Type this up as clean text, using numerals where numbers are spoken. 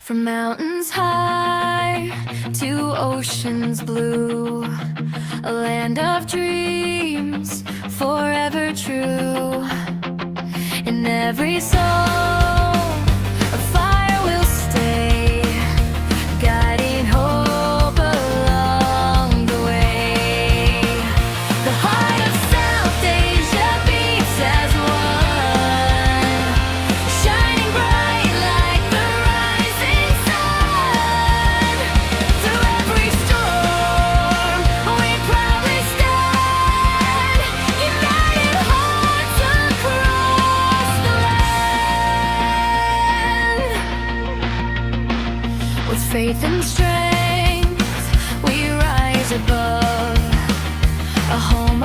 From mountains high to oceans blue, a land of dreams forever true. In every soul, a fire will stay, guiding hope along the way. The heart of South Asia beats as one, shining bright like the rising sun. Through every storm, we proudly stand, united hearts across the land. With faith and strength, we rise above, a home